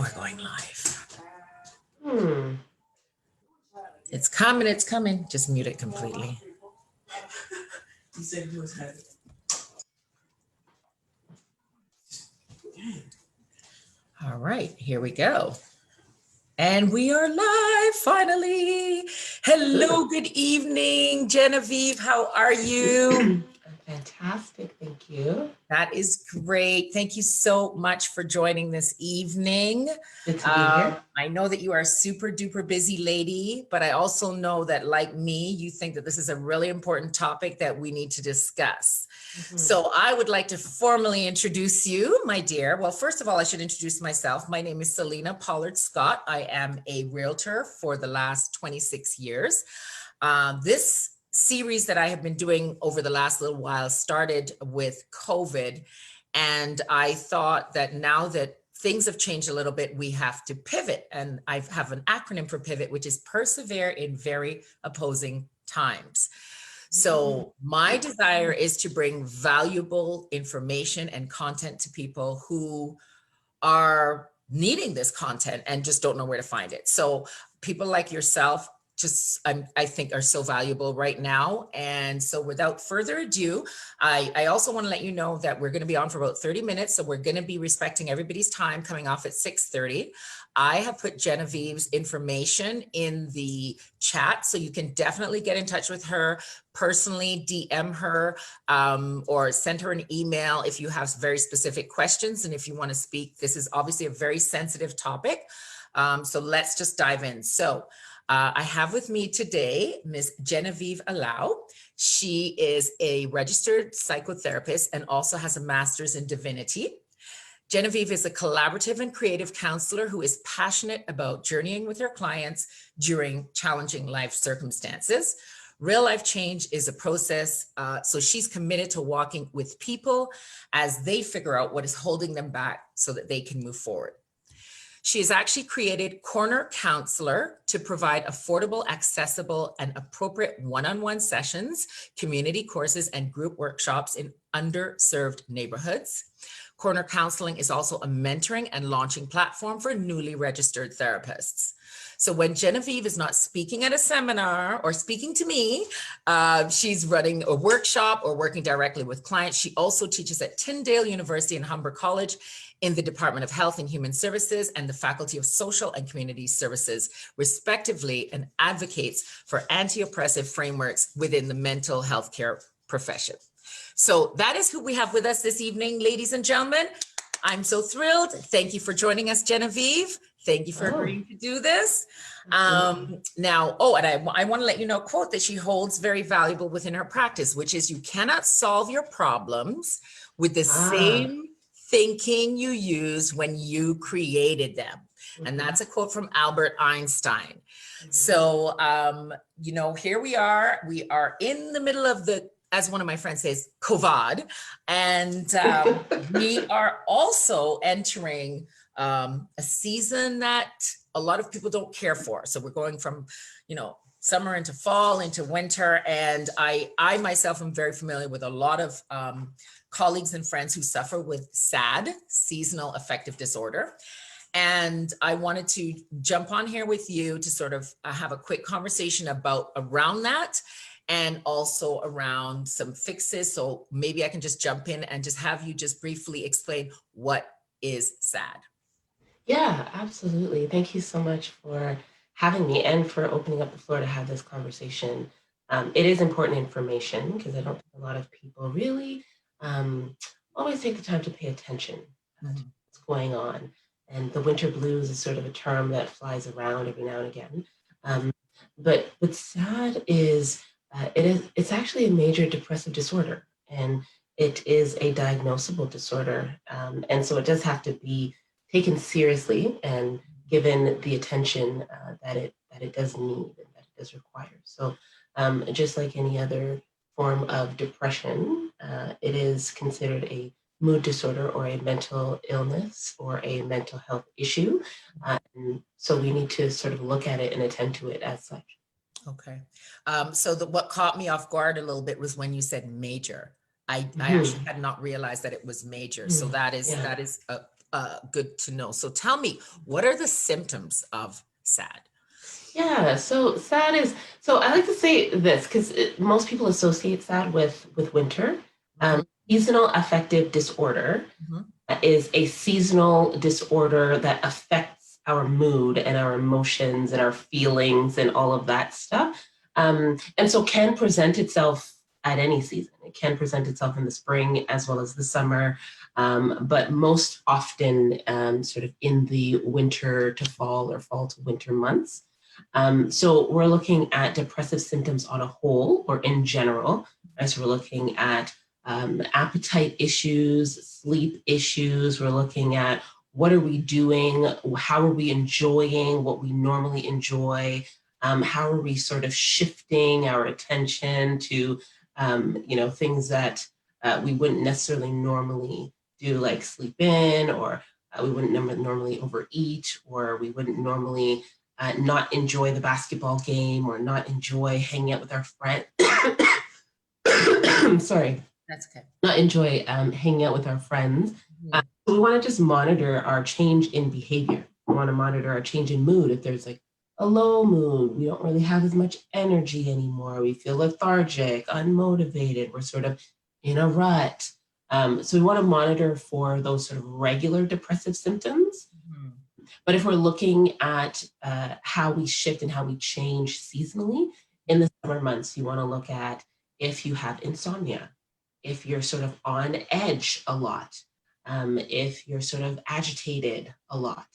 we're going live. Hmm. It's coming, it's coming. Just mute it completely. You said it was heavy. All right, here we go. And we are live finally. Hello, good evening, Genevieve. How are you? Fantastic, thank you. That is great. Thank you so much for joining this evening. Good to be here. I know that you are a super duper busy lady, but I also know that, like me, you think that this is a really important topic that we need to discuss. So I would like to formally introduce you, my dear. Well, first of all, I should introduce myself. My name is Selena Pollard Scott. I am a realtor for the last 26 years. This series that I have been doing over the last little while started with COVID. And I thought that now that things have changed a little bit, we have to pivot. And I have an acronym for pivot, which is persevere in very opposing times. So my desire is to bring valuable information and content to people who are needing this content and just don't know where to find it. So people like yourself, I think are so valuable right now. And so without further ado, I also want to let you know that we're going to be on for about 30 minutes. So we're going to be respecting everybody's time coming off at 6:30. I have put Genevieve's information in the chat, so you can definitely get in touch with her personally, DM her, or send her an email if you have very specific questions. And if you want to speak, this is obviously a very sensitive topic. So let's just dive in. So I have with me today, Ms. Genevieve Allow. She is a registered psychotherapist and also has a master's in divinity. Genevieve is a collaborative and creative counselor who is passionate about journeying with her clients during challenging life circumstances. Real life change is a process, so she's committed to walking with people as they figure out what is holding them back so that they can move forward. She has actually created Corner Counselor to provide affordable, accessible, and appropriate one-on-one sessions, community courses, and group workshops in underserved neighborhoods. Corner Counseling is also a mentoring and launching platform for newly registered therapists. So when Genevieve is not speaking at a seminar or speaking to me, she's running a workshop or working directly with clients. She also teaches at Tyndale University and Humber College in the Department of Health and Human Services and the Faculty of Social and Community Services, respectively, and advocates for anti-oppressive frameworks within the mental health care profession. So that is who we have with us this evening, ladies and gentlemen. I'm so thrilled. Thank you for joining us, Genevieve. Thank you for agreeing to do this. And I want to let you know a quote that she holds very valuable within her practice, which is, you cannot solve your problems with the same thinking you used when you created them. And that's a quote from Albert Einstein. So, here we are in the middle of the, as one of my friends says, COVID. And we are also entering a season that a lot of people don't care for. So we're going from, summer into fall into winter. And I myself am very familiar with a lot of colleagues and friends who suffer with S.A.D, seasonal affective disorder. And I wanted to jump on here with you to sort of have a quick conversation around that, and also around some fixes. So maybe I can just jump in and just have you just briefly explain what is S.A.D. Yeah, absolutely. Thank you so much for having me and for opening up the floor to have this conversation. It is important information because I don't think a lot of people really always take the time to pay attention to what's going on. And the winter blues is sort of a term that flies around every now and again. But S.A.D is, it's actually a major depressive disorder, and it is a diagnosable disorder. And so it does have to be taken seriously and given the attention that it does need and that it does require. So just like any other form of depression, it is considered a mood disorder or a mental illness or a mental health issue. And so we need to sort of look at it and attend to it as such. Okay. So what caught me off guard a little bit was when you said major. I actually had not realized that it was major. So that is good to know. So tell me, what are the symptoms of SAD? Yeah, so SAD is, so I like to say this because most people associate SAD with winter. Mhm, Seasonal affective disorder mhm, is a seasonal disorder that affects our mood and our emotions and our feelings and all of that stuff. And so can present itself at any season. It can present itself in the spring as well as the summer, but most often sort of in the winter to fall or fall to winter months. So we're looking at depressive symptoms on a whole or in general, as we're looking at appetite issues, sleep issues. We're looking at what are we doing? How are we enjoying what we normally enjoy? How are we sort of shifting our attention to, things that we wouldn't necessarily normally do, like sleep in, or we wouldn't normally overeat, or we wouldn't normally not enjoy the basketball game, or not enjoy hanging out with our friends. Sorry, that's okay. not enjoy hanging out with our friends. Mhm, So we want to just monitor our change in behavior. We want to monitor our change in mood. If there's like a low mood, we don't really have as much energy anymore. We feel lethargic, unmotivated. We're sort of in a rut. So we want to monitor for those sort of regular depressive symptoms. mhm, But if we're looking at how we shift and how we change seasonally in the summer months, you want to look at if you have insomnia, if you're sort of on edge a lot, if you're sort of agitated a lot.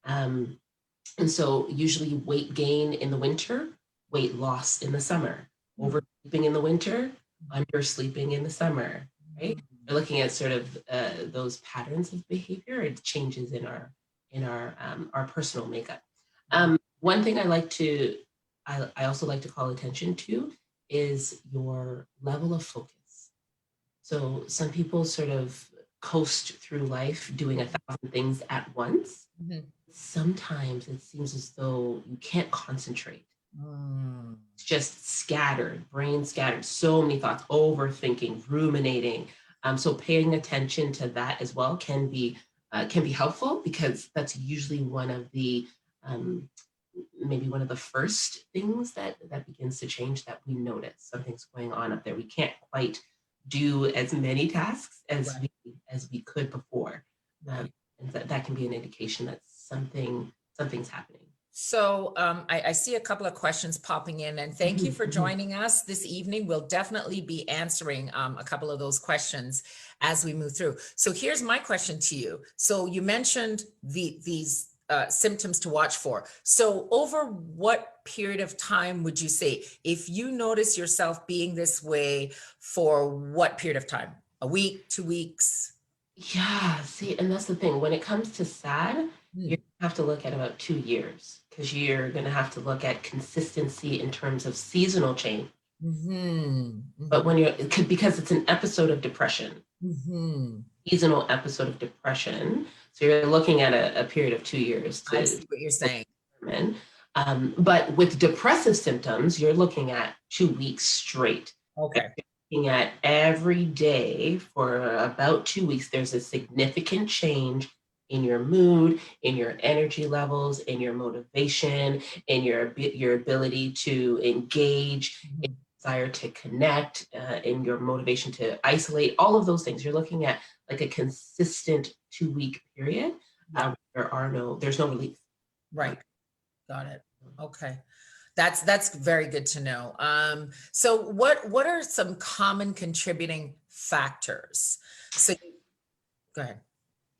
Um, and so usually weight gain in the winter, weight loss in the summer, oversleeping in the winter, undersleeping in the summer, right? mhm. We're looking at sort of those patterns of behavior and changes in our personal makeup. One thing I also like to call attention to is your level of focus. So some people sort of coast through life doing 1,000 things at once. Mhm. Sometimes it seems as though you can't concentrate. Mm. It's just scattered, brain scattered, so many thoughts, overthinking, ruminating. So paying attention to that as well can be helpful, because that's usually one of the um, maybe one of the first things that begins to change, that we notice something's going on up there. We can't quite do as many tasks Right, as we could before, right. and that can be an indication that something's happening. So I see a couple of questions popping in, and thank you Mhm, for mhm. joining us this evening. We'll definitely be answering a couple of those questions as we move through. So here's my question to you. So you mentioned these symptoms to watch for. So over what period of time would you say, if you notice yourself being this way, for what period of time? A week, 2 weeks? Yeah, see, and that's the thing. When it comes to SAD, you Hmm. have to look at about 2 years, because you're going to have to look at consistency in terms of seasonal change. Hmm. But when because it's an episode of depression, Hmm. seasonal episode of depression, so you're looking at a period of 2 years I to see what you're saying. determine. But with depressive symptoms, you're looking at 2 weeks straight. Okay. Looking at every day for about 2 weeks, there's a significant change in your mood, in your energy levels, in your motivation, in your ability to engage, in Mhm. desire to connect, in your motivation to isolate, all of those things. You're looking at like a consistent 2 week period. Yeah, There's no relief. Uh, right. Got it. Okay. That's very good to know. So what are some common contributing factors? So go ahead.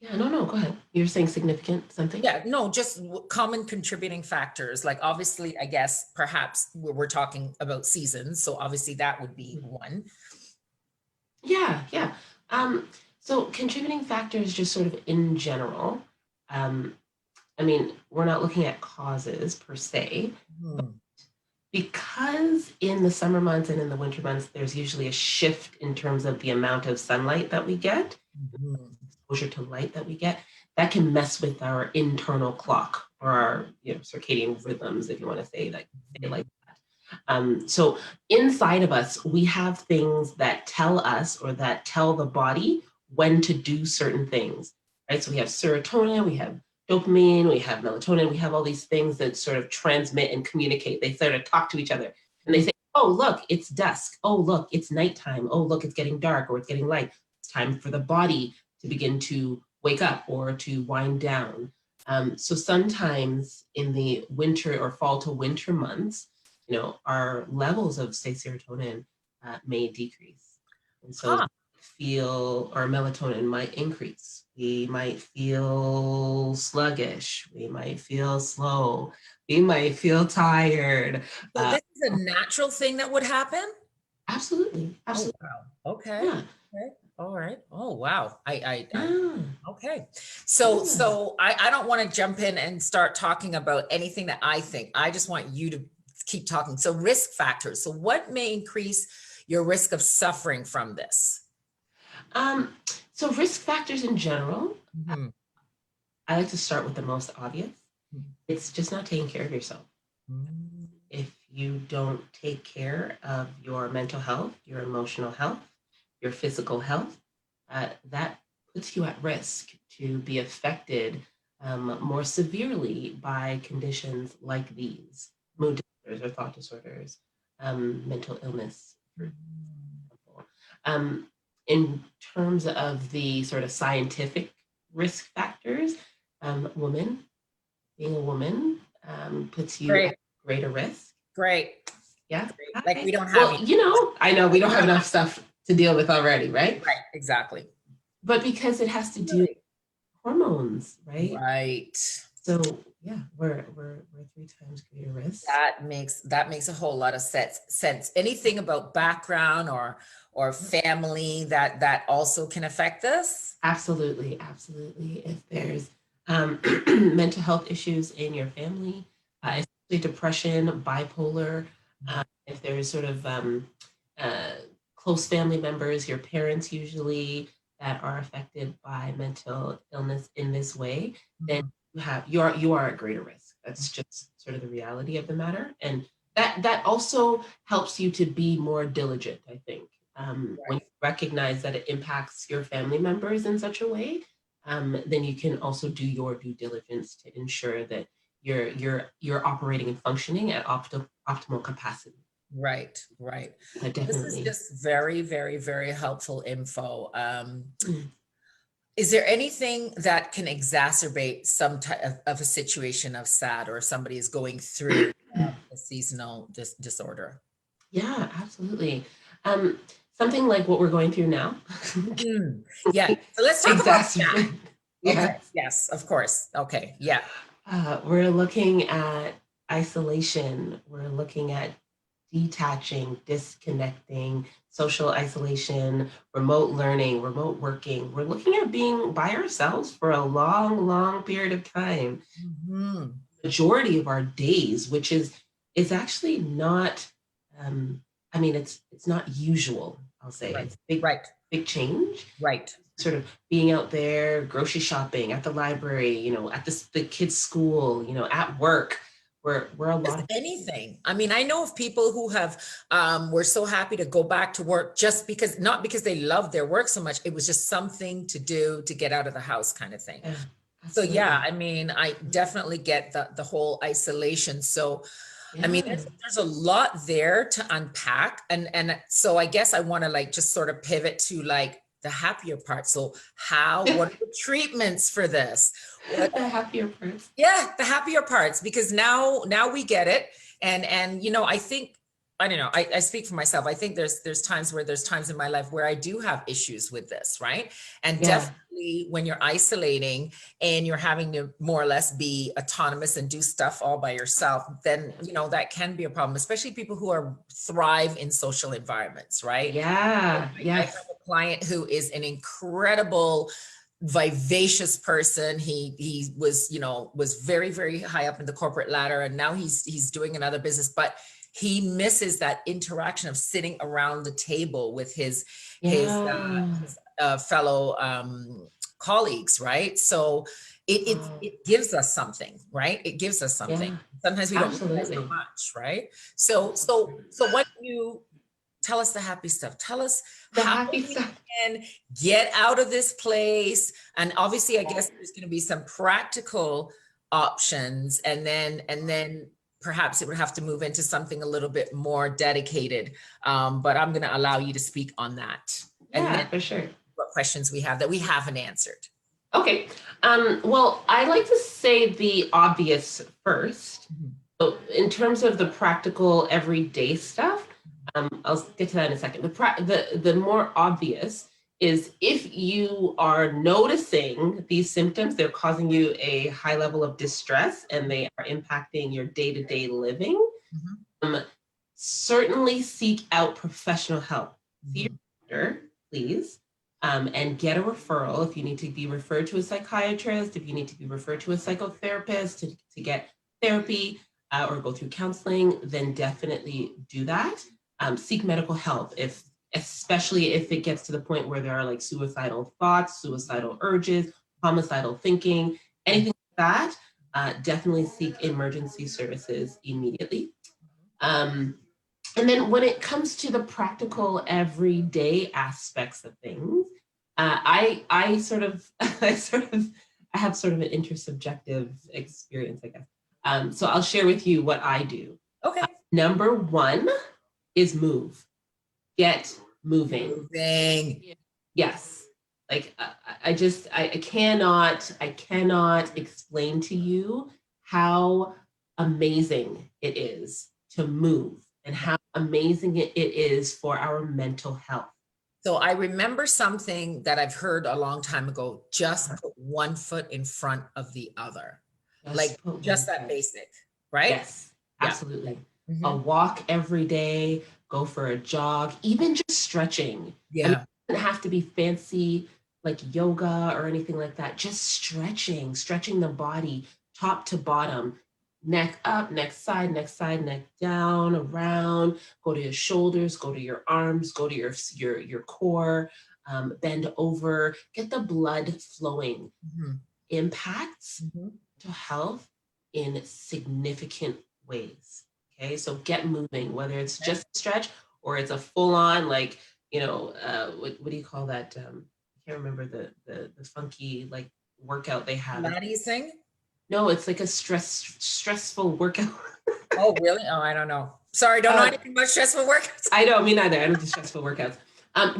yeah, no, go ahead. You're saying significant something? Yeah, no, just common contributing factors. Like obviously, I guess perhaps we're talking about seasons, so obviously that would be one. Yeah, yeah. Um, so contributing factors, just sort of in general. Um, I mean, we're not looking at causes per se, Hmm. because in the summer months and in the winter months, there's usually a shift in terms of the amount of sunlight that we get, Mhm. exposure to light that we get. That can mess with our internal clock, or our circadian rhythms, if you want to say it like that. So inside of us, we have things that tell us, or that tell the body when to do certain things, right? So we have serotonin, we have dopamine, we have melatonin, we have all these things that sort of transmit and communicate. They sort of talk to each other and they say, oh, look, it's dusk. Oh, look, it's nighttime. Oh, look, it's getting dark or it's getting light. It's time for the body to begin to wake up or to wind down. So sometimes in the winter or fall to winter months, our levels of, say, serotonin may decrease. And so Huh. feel, or melatonin might increase. We might feel sluggish. We might feel slow. We might feel tired. So this is a natural thing that would happen? Absolutely. Absolutely. Oh, wow. Okay. Yeah. Okay. All right. Oh, wow. Yeah. Okay. So, Yeah. I don't want to jump in and start talking about anything that I think. I just want you to keep talking. So risk factors. So what may increase your risk of suffering from this? Um, so risk factors in general, Mhm. I like to start with the most obvious. It's just not taking care of yourself. Mhm. If you don't take care of your mental health, your emotional health, your physical health, that puts you at risk to be affected more severely by conditions like these: mood disorders or thought disorders, mental illness, for example. In terms of the sort of scientific risk factors, women, being a woman puts you at Great. greater risk. Great. Yeah. Great. Like we Okay. don't have Well, any. I know we don't have enough stuff to deal with already, right? Right. Exactly. But because it has to do with hormones, right? Right. So yeah, we're 3 times greater risk. That makes a whole lot of sense. Anything about background or family that also can affect this? Absolutely, absolutely. If there's mental health issues in your family, especially depression, bipolar, if there's sort of uh, close family members, your parents usually, that are affected by mental illness in this way, then Mhm. you are at greater risk. That's just sort of the reality of the matter, and that also helps you to be more diligent, I think. When you recognize that it impacts your family members in such a way, then you can also do your due diligence to ensure that you're operating and functioning at optimal capacity. Right, right. This is Definitely. just very, very, very helpful info. Mm. Is there anything that can exacerbate some type of a situation of SAD or somebody is going through a seasonal disorder? Yeah, absolutely. Um, Something like what we're going through now. Mhm. Yeah. So let's talk about that. Exacerbate. Okay. Yes. Yes, of course. Okay. Yeah. We're looking at isolation. We're looking at detaching, disconnecting, social isolation, remote learning, remote working. We're looking at being by ourselves for a long, long period of time. Mhm. Majority of our days, which is actually not. I mean, it's not usual. I'll say Right. it's big, Right. big change. Right. Sort of being out there, grocery shopping, at the library, at the kids' school, at work. We're a lot Just of. anything. I mean, I know of people who have were so happy to go back to work just because, not because they love their work so much. It was just something to do to get out of the house kind of thing. Yeah, So yeah, absolutely. I mean, I definitely get the whole isolation. So I mean, Yeah. there's a lot there to unpack. And so I guess I want to like just sort of pivot to like the happier part. So what are the treatments for this? What The happier parts. Yeah, the happier parts, because now we get it. And I think, I don't know, I speak for myself. I think there's times in my life where I do have issues with this, right? And Yeah. definitely when you're isolating and you're having to more or less be autonomous and do stuff all by yourself, then that can be a problem, especially people who are thrive in social environments, right? Yeah. I have Yes. a client who is an incredible vivacious person. He was very, very high up in the corporate ladder, and now he's doing another business, but he misses that interaction of sitting around the table with Yeah. fellow colleagues, right? So Wow. it gives us something, right? It gives us something. Yeah. Sometimes we don't realize how Absolutely. much, right? So what you Tell us the happy stuff. Tell us The how happy we stuff. can get out of this place. And obviously, I guess there's going to be some practical options, and then perhaps it would have to move into something a little bit more dedicated. But I'm going to allow you to speak on that. And Yeah, then for sure. what questions we have that we haven't answered. Okay. Well, I like to say the obvious first. So in terms of the practical everyday stuff, I'll get to that in a second. The more obvious is if you are noticing these symptoms, they're causing you a high level of distress and they are impacting your day-to-day living, certainly seek out professional help. See your doctor, please, and get a referral if you need to be referred to a psychiatrist, if you need to be referred to a psychotherapist to get therapy or go through counseling, then definitely do that. Seek medical help, especially if it gets to the point where there are like suicidal thoughts, suicidal urges, homicidal thinking, anything like that. Definitely seek emergency services immediately. And then when it comes to the practical everyday aspects of things, I have sort of an intersubjective experience, I guess. So I'll share with you what I do. Okay. Number one is move. Get moving. Moving. Yes. Like I cannot explain to you how amazing it is to move and how amazing it is for our mental health. So I remember something that I've heard a long time ago, just put one foot in front of the other. Just that basic, right? Yes, absolutely. Yeah. A walk every day, go for a jog, even just stretching. Yeah. I mean, it doesn't have to be fancy like yoga or anything like that. Just stretching the body top to bottom, neck up, neck side, neck down, around, go to your shoulders, go to your arms, go to your core, bend over, get the blood flowing. Impacts to health in significant ways. Okay, so get moving, whether it's just a stretch or it's a full-on, like, what do you call that? I can't remember the funky like workout they have. Pilates thing? No, it's like a stressful workout. Oh, really? Oh, I don't know. Sorry, don't know anything about stressful workouts. I know, me neither. I don't do stressful workouts.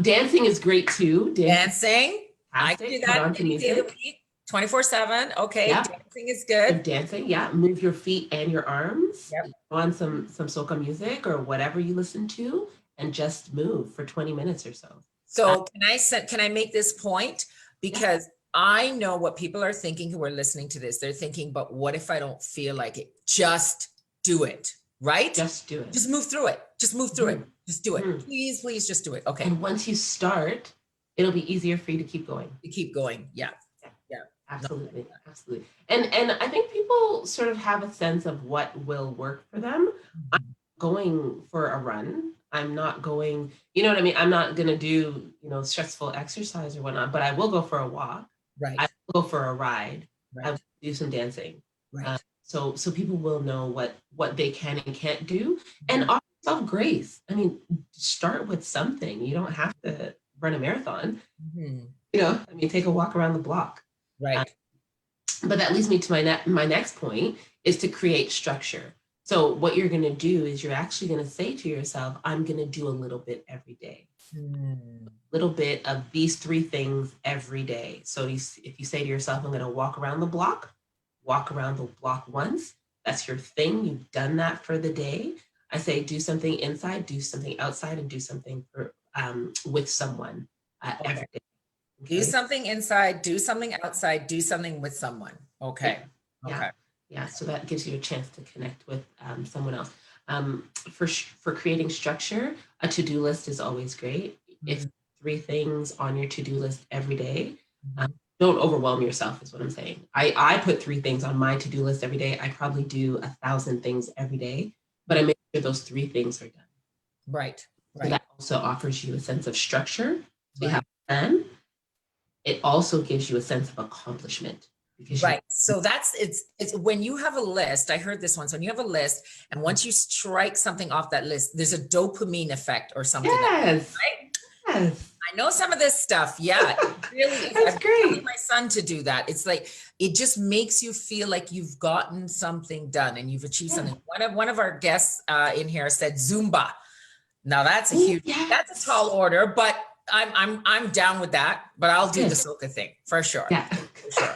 Dancing is great too. Dancing. I can do that any day of the week. 24/7. Okay. Yep. Dancing is good. Dancing, yeah. Move your feet and your arms. Yep. On some soca music or whatever you listen to, and just move for 20 minutes or so. So can I make this point? Because I know what people are thinking who are listening to this. They're thinking, but what if I don't feel like it? Just do it, right? Just do it. Just move through it. Just move through it. Just do it. Please just do it. Okay. And once you start, it'll be easier for you to keep going. Yeah. Absolutely. Absolutely. And I think people sort of have a sense of what will work for them. I'm going for a run. I'm not going, you know what I mean? I'm not going to do, stressful exercise or whatnot, but I will go for a walk. Right. I will go for a ride. Right. I will do some dancing. Right. So people will know what they can and can't do, and offer yourself grace. I mean, start with something. You don't have to run a marathon. Take a walk around the block. Right. But that leads me to my next point is to create structure. So what you're going to do is you're actually going to say to yourself, I'm going to do a little bit every day. Little bit of these three things every day. So if you say to yourself, I'm going to walk around the block once. That's your thing. You've done that for the day. I say do something inside, do something outside, and do something with someone every day. Okay. Do something inside, do something outside, do something with someone. Okay. Yeah. Okay. Yeah. So that gives you a chance to connect with someone else. For creating structure, a to-do list is always great. If 3 things on your to-do list every day, don't overwhelm yourself is what I'm saying. I put 3 things on my to-do list every day. I probably do 1,000 things every day, but I make sure those 3 things are done. Right. So that also offers you a sense of structure. So you have a plan. It also gives you a sense of accomplishment because Right. So it's when you have a list, I heard this once, when you have a list and once you strike something off that list, there's a dopamine effect or something. yes, Right? yes, I know some of this stuff. Yeah, it really is. that's I've been telling great. my son to do that. It's like, it just makes you feel like you've gotten something done and you've achieved something. One of our guests in here said Zumba. Now that's a Ooh, huge, that's a yes. tall order, but I'm down with that. But I'll do the Good. soca thing for sure. Yeah. For sure.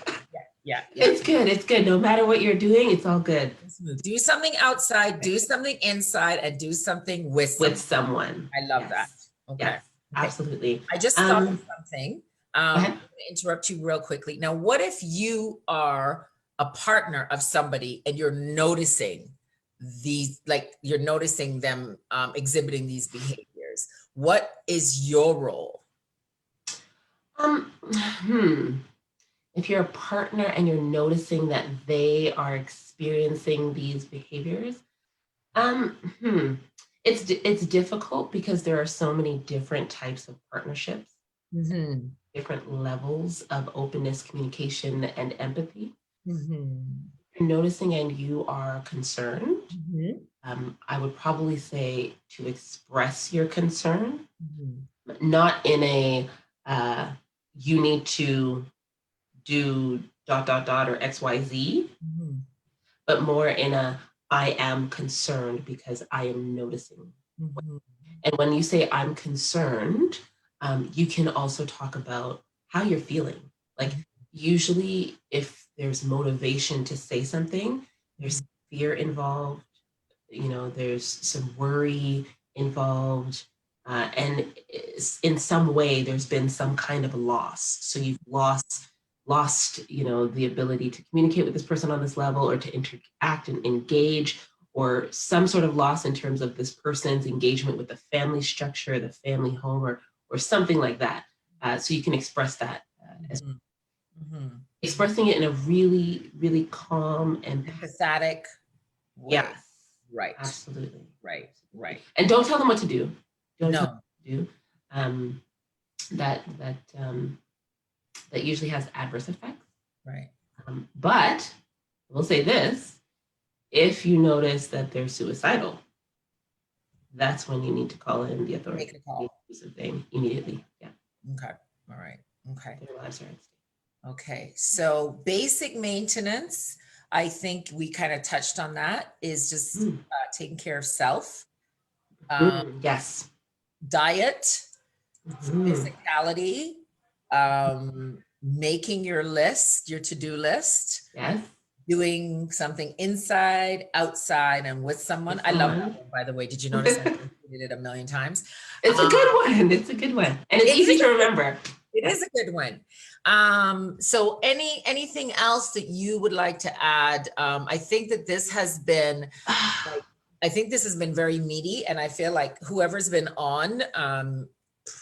Yeah. It's good. It's good. No matter what you're doing, it's all good Do something outside, do something inside, and do something with with someone. someone. I love that. Yes. Okay. Yes, absolutely. I just thought of something. Go I'm ahead. going to interrupt you real quickly. Now, what if you are a partner of somebody and you're noticing these, like you're noticing them exhibiting these behaviors? What is your role? Um, hmm. If you're a partner and you're noticing that they are experiencing these behaviors, um, hmm. It's difficult because there are so many different types of partnerships, Mm-hmm. different levels of openness, communication, and empathy. Mm-hmm. If you're noticing and you are concerned, Mm-hmm. I would probably say to express your concern, Mm-hmm. not in a you need to do ... or XYZ, Mm-hmm. but more in a I am concerned because I am noticing. Mm-hmm. And when you say I'm concerned, you can also talk about how you're feeling. Like usually if there's motivation to say something, there's fear involved, there's some worry involved, and in some way there's been some kind of loss. So you've lost the ability to communicate with this person on this level or to interact and engage, or some sort of loss in terms of this person's engagement with the family structure, the family home, or something like that. So you can express that as Mm-hmm. expressing it in a really, really calm and Empathetic way. yes, Right. absolutely. Right. Right. And don't tell them what to do. Don't tell them No. what to do. That usually has adverse effects. Right. But I will say this: if you notice that they're suicidal, that's when you need to call in the authority. Make a call. Do something immediately. Yeah. Okay. All right. Okay. Their lives are at stake. Okay. So basic maintenance, I think we kind of touched on that, is just taking care of self. Yes. Diet, physicality, making your list, your to-do list. Yes. Doing something inside, outside, and with someone. I love that one, by the way. Did you notice I repeated it a million times? It's a good one. It's a good one. And it's easy to remember. It is a good one. So anything else that you would like to add? I think that this has been, very meaty, and I feel like whoever's been on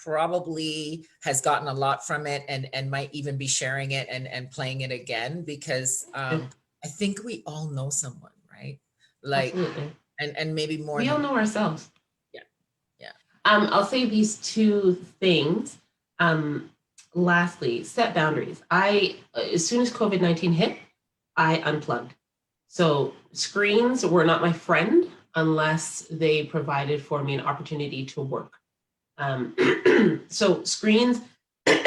probably has gotten a lot from it and might even be sharing it and playing it again, because I think we all know someone, right? Like, absolutely. And maybe more. We all know ourselves. Yeah. I'll say these two things. Lastly, set boundaries. As soon as COVID-19 hit, I unplugged. So screens were not my friend unless they provided for me an opportunity to work. So screens at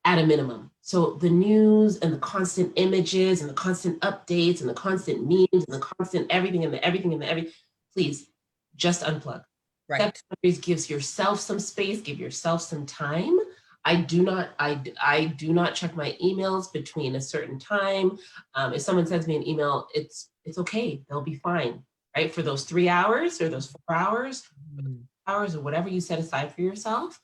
a minimum. So the news and the constant images and the constant updates and the constant memes and the constant everything and the everything and the everything, please just unplug. Right. Set boundaries gives yourself some space, give yourself some time. I do not check my emails between a certain time. If someone sends me an email, it's okay. They'll be fine, right? For those 3 hours or those 4 hours, hours or whatever you set aside for yourself,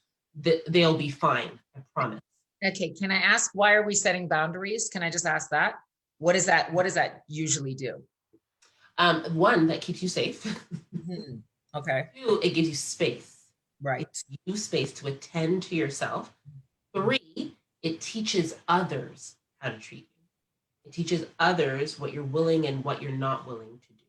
they'll be fine. I promise. Okay. Can I ask, why are we setting boundaries? Can I just ask that? What does that usually do? One, that keeps you safe. Okay. Two, it gives you space. Right. It gives you space to attend to yourself. Three, it teaches others how to treat you. It teaches others what you're willing and what you're not willing to do.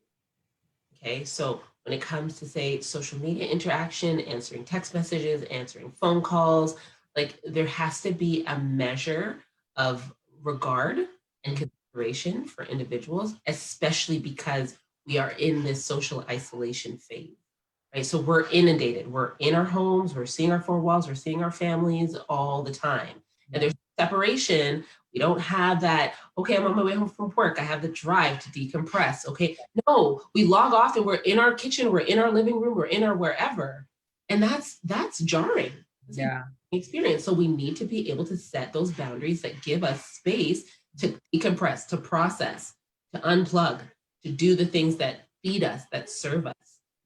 Okay, so when it comes to, say, social media interaction, answering text messages, answering phone calls, like there has to be a measure of regard and consideration for individuals, especially because we are in this social isolation phase, right? So we're inundated, we're in our homes, we're seeing our four walls, we're seeing our families all the time. And there's separation. We don't have that, okay, I'm on my way home from work, I have the drive to decompress. Okay, no, we log off and we're in our kitchen, we're in our living room, we're in our wherever. And that's jarring. Yeah. Experience. So we need to be able to set those boundaries that give us space to decompress, to process, to unplug, to do the things that feed us, that serve us.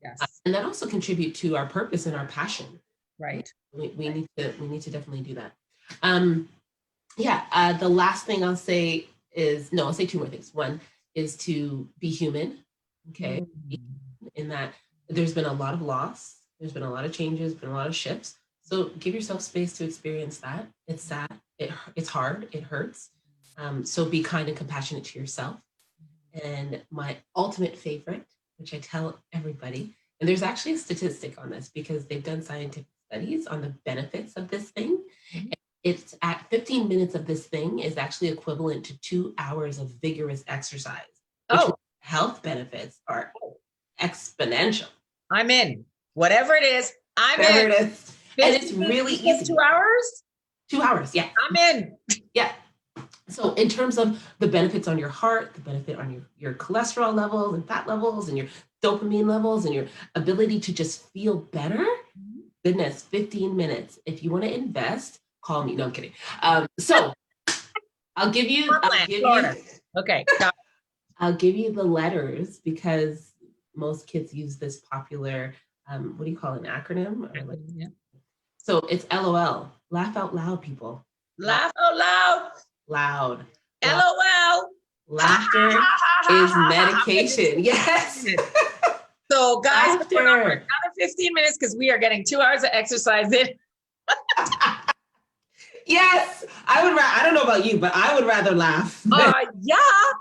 Yes. And that also contribute to our purpose and our passion. Right. We need to definitely do that. The last thing I'll say is, no, I'll say two more things. One is to be human. Okay. In that there's been a lot of loss, there's been a lot of changes, been a lot of shifts. So give yourself space to experience that. It's sad, it's hard, it hurts. So be kind and compassionate to yourself. And my ultimate favorite, which I tell everybody, and there's actually a statistic on this because they've done scientific studies on the benefits of this thing. It's at 15 minutes of this thing is actually equivalent to 2 hours of vigorous exercise, which health benefits are exponential. I'm in. Whatever it is, I'm in. It is. And it's really easy. 2 hours? 2 hours, yeah. I'm in. Yeah. So in terms of the benefits on your heart, the benefit on your cholesterol levels and fat levels and your dopamine levels and your ability to just feel better, goodness, 15 minutes. If you want to invest, call me. No, I'm kidding. So I'll give you okay. I'll give you the letters because most kids use this popular, what do you call an acronym? So it's LOL. Laugh out loud, people. Laugh out loud. Loud. LOL. Laughter is medication. Yes. So guys, we're on for another 15 minutes because we are getting 2 hours of exercise in. Yes, I don't know about you, but I would rather laugh. Yeah.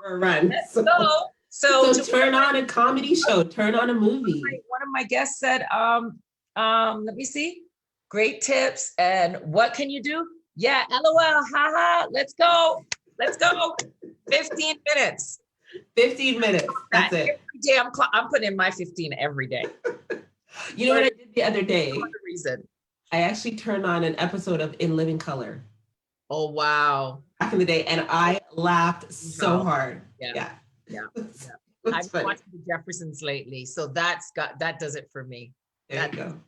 Or run. Let's go. So turn on a comedy show, turn on a movie. One of my guests said, let me see. Great tips. And what can you do? Yeah, LOL, haha, let's go. Let's go. 15 minutes. 15 minutes. That's it. Every day I'm putting in my 15 every day. You know what I did the other day? For the reason. I actually turned on an episode of In Living Color. Oh, wow. Back in the day. And I laughed so hard. Yeah. I've been watching the Jeffersons lately. So that does it for me. There you go.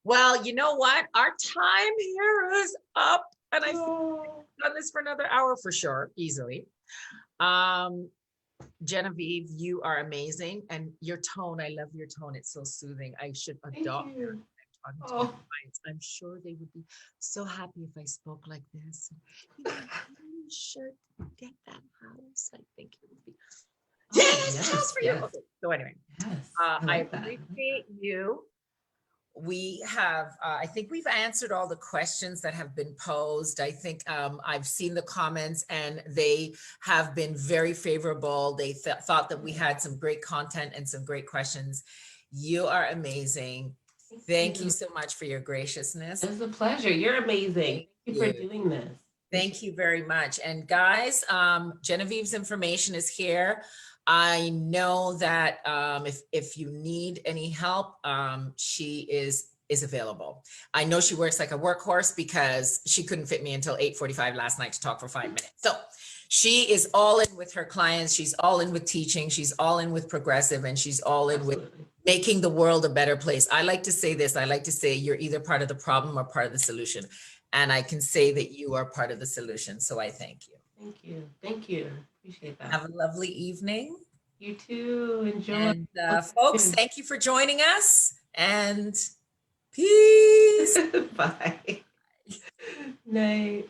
Well, you know what? Our time here is up. And I've done this for another hour for sure, easily. Genevieve, you are amazing. And your tone, I love your tone. It's so soothing. I should adopt your talking to my clients. I'm sure they would be so happy if I spoke like this. You know, you should get that house. I think it would be. Yes, house for you. Okay. So anyway, I appreciate you. We have, I think we've answered all the questions that have been posed. I think I've seen the comments and they have been very favorable. They thought that we had some great content and some great questions. You are amazing. Thank you so much for your graciousness. It was a pleasure. You're amazing. Thank you for doing this. Thank you very much. And guys, Genevieve's information is here. I know that if you need any help, she is available. I know she works like a workhorse because she couldn't fit me until 8:45 last night to talk for 5 minutes. So she is all in with her clients. She's all in with teaching. She's all in with progressive, and she's all in with making the world a better place. I like to say this. I like to say you're either part of the problem or part of the solution. And I can say that you are part of the solution. So I thank you. Thank you. Thank you. Appreciate that. Have a lovely evening. You too. Enjoy. And folks, thank you for joining us. And peace. Bye. Night.